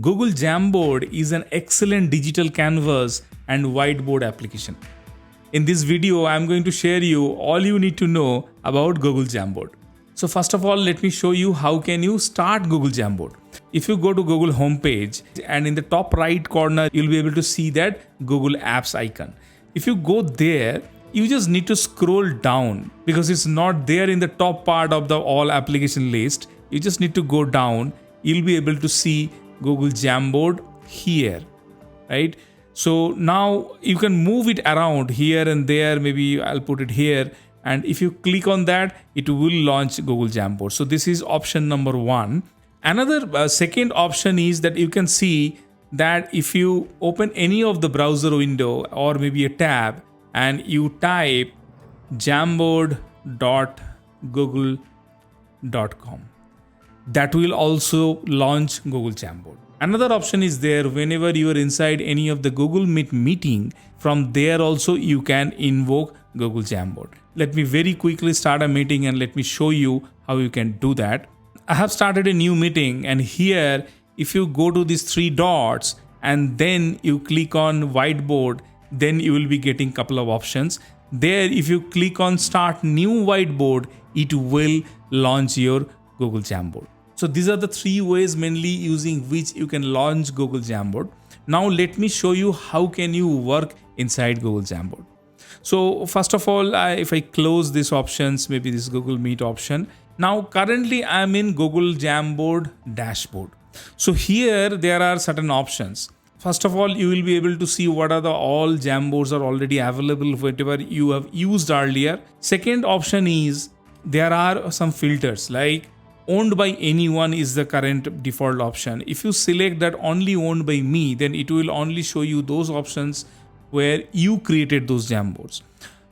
Google Jamboard is an excellent digital canvas and whiteboard application. In this video, I'm going to share you all you need to know about Google Jamboard. So first of all, let me show you how can you start Google Jamboard. If you go to Google homepage and in the top right corner, you'll be able to see that Google Apps icon. If you go there, you just need to scroll down because it's not there in the top part of the all application list. You just need to go down. You'll be able to see Google Jamboard here, right? So now you can move it around here and there. Maybe I'll put it here. And if you click on that, it will launch Google Jamboard. So this is option number one. Another second option is that you can see that if you open any of the browser window or maybe a tab and you type jamboard.google.com, that will also launch Google Jamboard. Another option is there whenever you are inside any of the Google Meet meeting, from there also you can invoke Google Jamboard. Let me very quickly start a meeting and let me show you how you can do that. I have started a new meeting, and here if you go to these three dots and then you click on whiteboard, then you will be getting a couple of options. There if you click on start new whiteboard, it will launch your Google Jamboard. So these are the three ways mainly using which you can launch Google Jamboard. Now let me show you how can you work inside Google Jamboard. So first of all, if I close these options, maybe this Google Meet option. Now currently I'm in Google Jamboard dashboard. So here there are certain options. First of all, you will be able to see what are the all Jamboards are already available, whatever you have used earlier. Second option is there are some filters like owned by anyone is the current default option. If you select that only owned by me, then it will only show you those options where you created those Jamboards.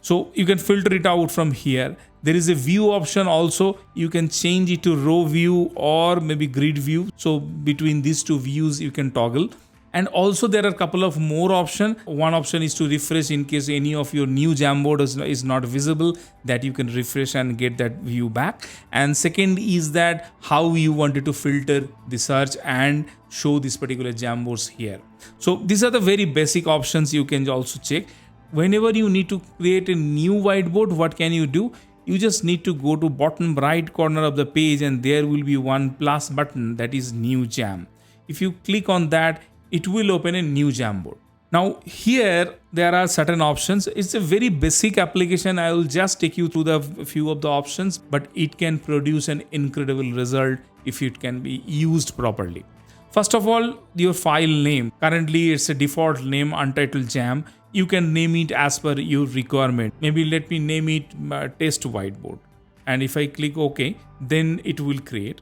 So you can filter it out from here. There is a view option also. You can change it to row view or maybe grid view. So between these two views, you can toggle. And also there are a couple of more options. One option is to refresh in case any of your new Jamboard is not visible, that you can refresh and get that view back. And second is that how you wanted to filter the search and show this particular Jamboards here. So these are the very basic options you can also check. Whenever you need to create a new whiteboard, what can you do? You just need to go to bottom right corner of the page and there will be one plus button that is new Jam. If you click on that, it will open a new Jamboard. Now here there are certain options. It's a very basic application. I will just take you through the few of the options, but it can produce an incredible result if it can be used properly. First of all, your file name. Currently it's a default name, Untitled Jam. You can name it as per your requirement. Maybe let me name it test whiteboard. And if I click OK, then it will create.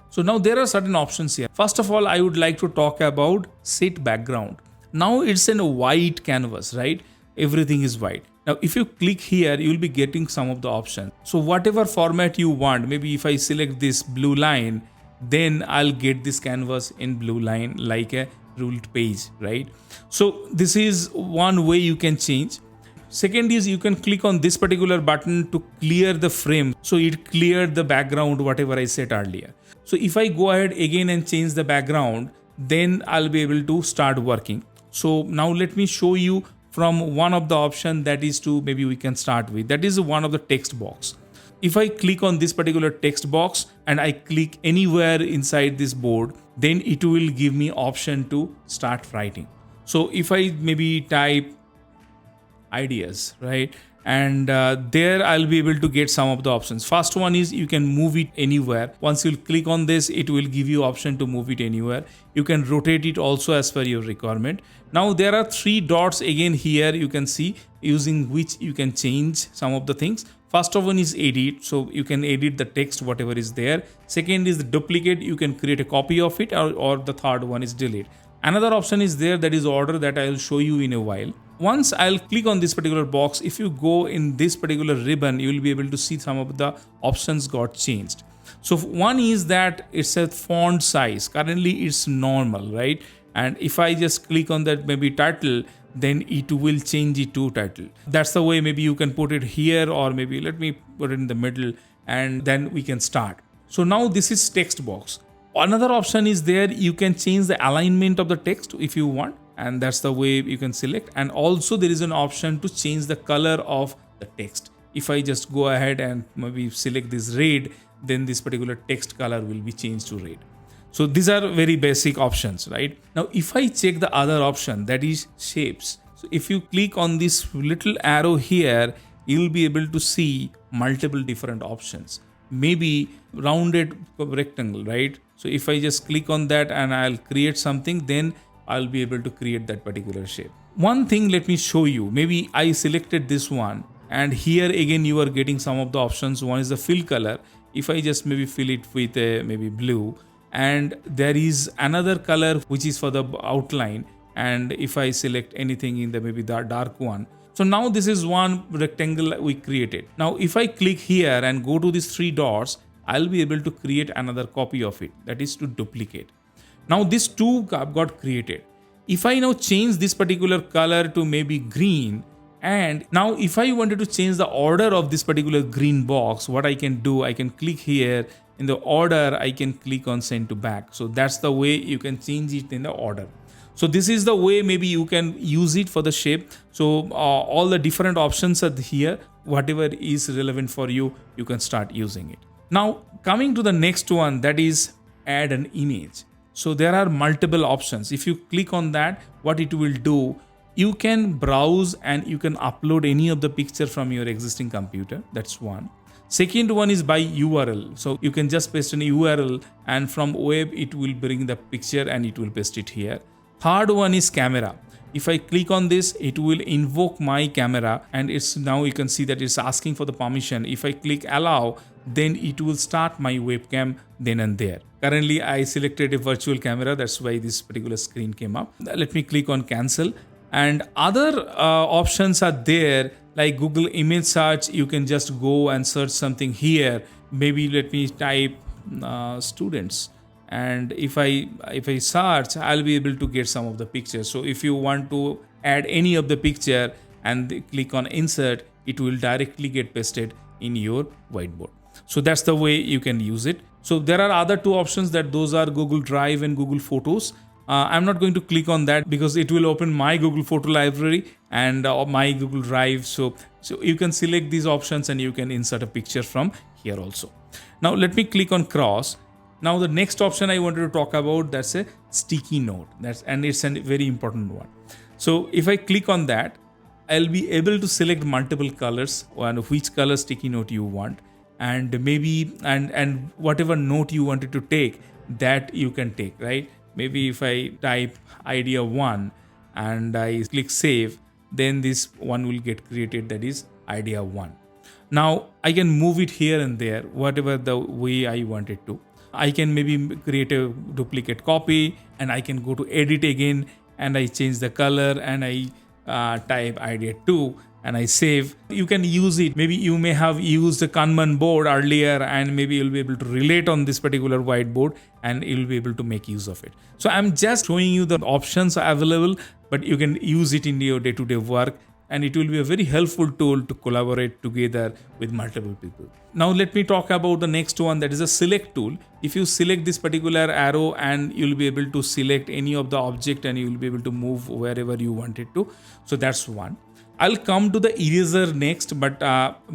So now there are certain options here. First of all, I would like to talk about set background. Now it's in a white canvas, right? Everything is white. Now if you click here, you will be getting some of the options. So whatever format you want, maybe if I select this blue line, then I'll get this canvas in blue line like a ruled page, right? So this is one way you can change. Second is you can click on this particular button to clear the frame. So it cleared the background, whatever I said earlier. So if I go ahead again and change the background, then I'll be able to start working. So now let me show you from one of the options that is to maybe we can start with. That is one of the text box. If I click on this particular text box and I click anywhere inside this board, then it will give me option to start writing. So if I maybe type ideas, right? And there I'll be able to get some of the options. First one is you can move it anywhere. Once you click on this, it will give you option to move it anywhere. You can rotate it also as per your requirement. Now there are three dots again here you can see, using which you can change some of the things. First of one is edit. So you can edit the text, whatever is there. Second is the duplicate. You can create a copy of it, or the third one is delete. Another option is there that is order, that I will show you in a while. Once I'll click on this particular box, if you go in this particular ribbon, you will be able to see some of the options got changed. So one is that it's a font size. Currently it's normal, right? And if I just click on that maybe title, then it will change it to title. That's the way maybe you can put it here, or maybe let me put it in the middle and then we can start. So now this is text box. Another option is there, you can change the alignment of the text if you want, and that's the way you can select. And also there is an option to change the color of the text. If I just go ahead and maybe select this red, then this particular text color will be changed to red. So these are very basic options, right? Now if I check the other option, that is shapes. So if you click on this little arrow here, you'll be able to see multiple different options. Maybe rounded rectangle, right? So if I just click on that and I'll create something, then I'll be able to create that particular shape. One thing, let me show you. Maybe I selected this one, and here again you are getting some of the options. One is the fill color. If I just maybe fill it with a maybe blue, and there is another color which is for the outline, and if I select anything in the maybe the dark one. So now this is one rectangle we created. Now if I click here and go to these three dots, I'll be able to create another copy of it, that is to duplicate. Now these two got created. If I now change this particular color to maybe green, and now if I wanted to change the order of this particular green box, what I can do, I can click here in the order, I can click on send to back. So that's the way you can change it in the order. So this is the way maybe you can use it for the shape. So all the different options are here. Whatever is relevant for you, you can start using it. Now coming to the next one, that is add an image. So there are multiple options. If you click on that, what it will do, you can browse and you can upload any of the picture from your existing computer. That's one. Second one is by URL. So you can just paste an URL, and from web it will bring the picture and it will paste it here. Third one is camera. If I click on this, it will invoke my camera, and it's now you can see that it's asking for the permission. If I click allow, then it will start my webcam then and there. Currently I selected a virtual camera, that's why this particular screen came up. Let me click on cancel. And other options are there, like Google image search. You can just go and search something here. Maybe let me type students, and if I search, I'll be able to get some of the pictures. So if you want to add any of the picture and click on insert, it will directly get pasted in your whiteboard. So that's the way you can use it. So there are other two options, that those are Google Drive and Google Photos. I'm not going to click on that because it will open my Google Photo library and my Google Drive. So you can select these options and you can insert a picture from here also. Now let me click on cross. Now the next option I wanted to talk about, that's a sticky note. And it's a very important one. So if I click on that, I'll be able to select multiple colors and which color sticky note you want, and maybe and whatever note you wanted to take, that you can take, right? Maybe if I type idea 1 and I click save, then this one will get created, that is idea 1. Now I can move it here and there, whatever the way I want it to. I can maybe create a duplicate copy, and I can go to edit again and I change the color and I type idea 2 and I save. You can use it. Maybe you may have used a Kanban board earlier, and maybe you'll be able to relate on this particular whiteboard and you'll be able to make use of it. So I'm just showing you the options available, but you can use it in your day-to-day work, and it will be a very helpful tool to collaborate together with multiple people. Now let me talk about the next one, that is a select tool. If you select this particular arrow, and you'll be able to select any of the object and you'll be able to move wherever you want it to. So that's one. I'll come to the eraser next, but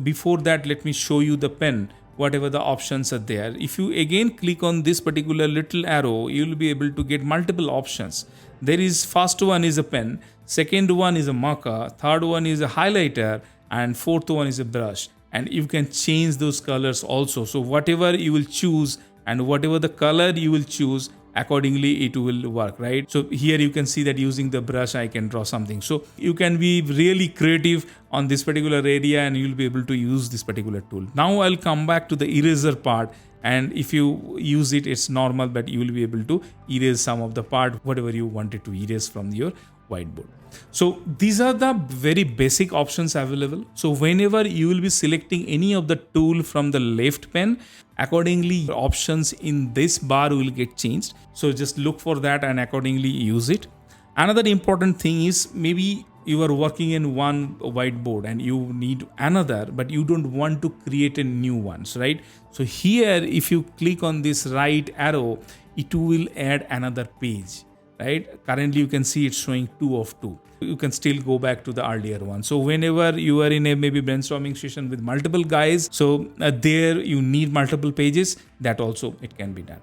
before that, let me show you the pen, whatever the options are there. If you again click on this particular little arrow, you'll be able to get multiple options. There is first one is a pen, second one is a marker, third one is a highlighter, and fourth one is a brush. And you can change those colors also. So whatever you will choose and whatever the color you will choose, accordingly it will work, right? So here you can see that using the brush I can draw something. So you can be really creative on this particular area and you'll be able to use this particular tool. Now I'll come back to the eraser part, and if you use it, it's normal, but you will be able to erase some of the part, whatever you wanted to erase from your whiteboard. So these are the very basic options available. So whenever you will be selecting any of the tool from the left pane, accordingly options in this bar will get changed. So just look for that and accordingly use it. Another important thing is maybe you are working in one whiteboard and you need another, but you don't want to create a new ones, right? So here, if you click on this right arrow, it will add another page, right? Currently, you can see it's showing 2 of 2. You can still go back to the earlier one. So whenever you are in a maybe brainstorming session with multiple guys, so there you need multiple pages, that also it can be done.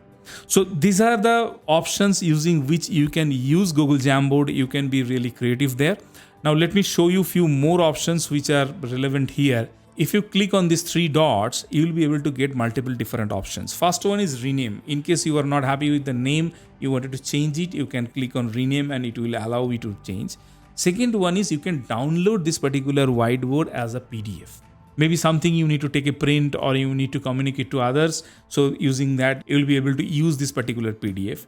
So these are the options using which you can use Google Jamboard. You can be really creative there. Now let me show you a few more options which are relevant here. If you click on these 3 dots, you will be able to get multiple different options. First one is rename. In case you are not happy with the name, you wanted to change it, you can click on rename and it will allow you to change. Second one is you can download this particular whiteboard as a PDF. Maybe something you need to take a print or you need to communicate to others. So using that, you will be able to use this particular PDF.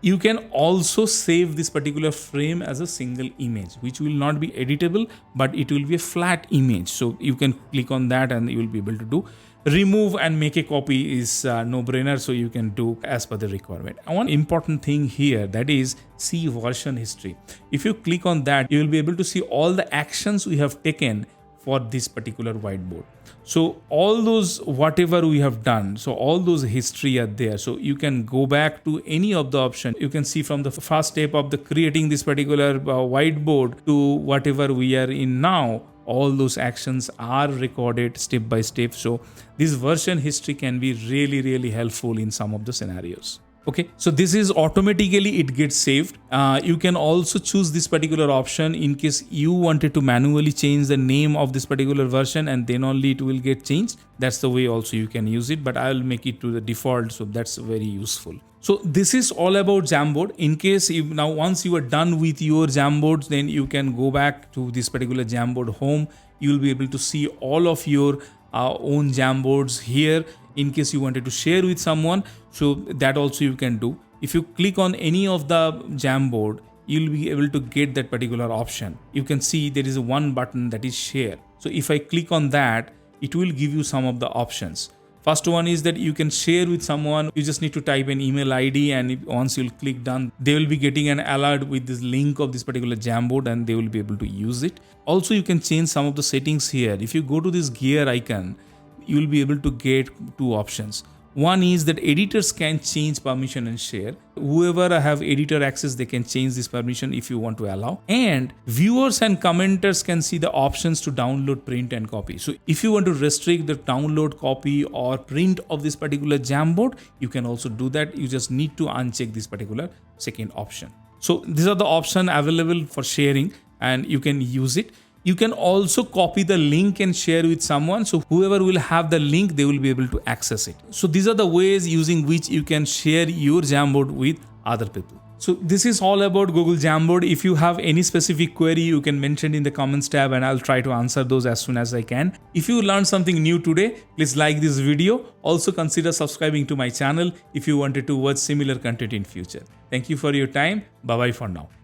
You can also save this particular frame as a single image, which will not be editable, but it will be a flat image. So you can click on that and you will be able to do. Remove and make a copy is no-brainer, so you can do as per the requirement. And one important thing here, that is see version history. If you click on that, you will be able to see all the actions we have taken for this particular whiteboard. So all those, whatever we have done, so all those history are there. So you can go back to any of the option. You can see from the first step of the creating this particular whiteboard to whatever we are in now, all those actions are recorded step by step. So this version history can be really, really helpful in some of the scenarios. Okay, so this is automatically it gets saved. You can also choose this particular option in case you wanted to manually change the name of this particular version and then only it will get changed. That's the way also you can use it, but I'll make it to the default. So that's very useful. So this is all about Jamboard. In case now once you are done with your Jamboards, then you can go back to this particular Jamboard home. You will be able to see all of your own Jamboards here. In case you wanted to share with someone, so that also you can do. If you click on any of the Jamboard, you'll be able to get that particular option. You can see there is one button that is share. So if I click on that, it will give you some of the options. First one is that you can share with someone. You just need to type an email ID, and once you'll click done, they will be getting an alert with this link of this particular Jamboard and they will be able to use it. Also, you can change some of the settings here. If you go to this gear icon, you will be able to get 2 options. One is that editors can change permission and share. Whoever have editor access, they can change this permission if you want to allow. And viewers and commenters can see the options to download, print and copy. So if you want to restrict the download, copy or print of this particular Jamboard, you can also do that. You just need to uncheck this particular second option. So these are the options available for sharing and you can use it. You can also copy the link and share with someone. So whoever will have the link, they will be able to access it. So these are the ways using which you can share your Jamboard with other people. So this is all about Google Jamboard. If you have any specific query, you can mention in the comments tab and I'll try to answer those as soon as I can. If you learned something new today, please like this video. Also consider subscribing to my channel if you wanted to watch similar content in future. Thank you for your time. Bye bye for now.